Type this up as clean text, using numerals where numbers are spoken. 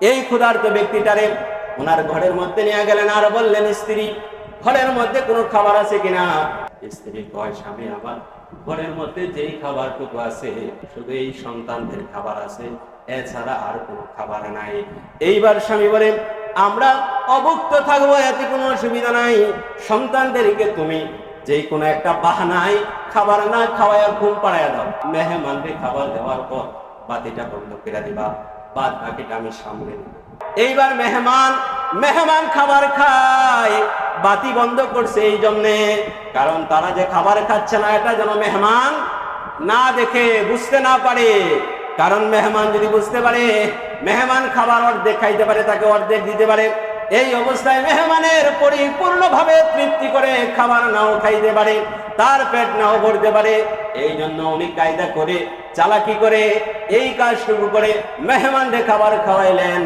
এই ক্ষুধার্ত ব্যক্তিটারে ওনার ঘরের মধ্যে নিয়ে গেলেন আর বললেন, স্ত্রী, ঘরের মধ্যে কোনো খাবার আছে কিনা? স্ত্রী কয়, স্বামী আমার, ঘরের মধ্যে যেই খাবারটুকু আছে শুধু এই সন্তানদের খাবার আছে, এছাড়া আর কোনো খাবার নাই। এইবার স্বামী বলেন, আমরা অভুক্ত থাকবো, এতে কোনো অসুবিধা নাই। সন্তানদেরকে তুমি যেই কোনো একটা বাহানায় খাবার না খাওয়ায় ঘুম পাড়াইয়া দাও। মেহমানকে খাবার দেওয়ার পর বাতিটা বন্ধ করে দিবা, বাদ বাকিটা আমি সামলে নিব। এইবার মেহমান খাবার খায়, বাতি বন্ধ করছে এই জন্যে, কারণ তারা যে খাবার খাচ্ছে না এটা যেন মেহমান না দেখে, বুঝতে না পারে। কারণ মেহমান যদি বুঝতে পারে, মেহমান খাবার অর্ধেক খাইতে পারে, তাকে অর্ধেক দিতে পারে। এই অবস্থায় মেহমানের পরিপূর্ণভাবে তৃপ্তি করে খাবার নাও খাইতে পারে, তার পেট নাও ভরতে পারে। এই জন্য উনি কায়দা করে, চালাকি করে এই কাজটুকু করে মেহমানদের খাবার খাওয়াইলেন।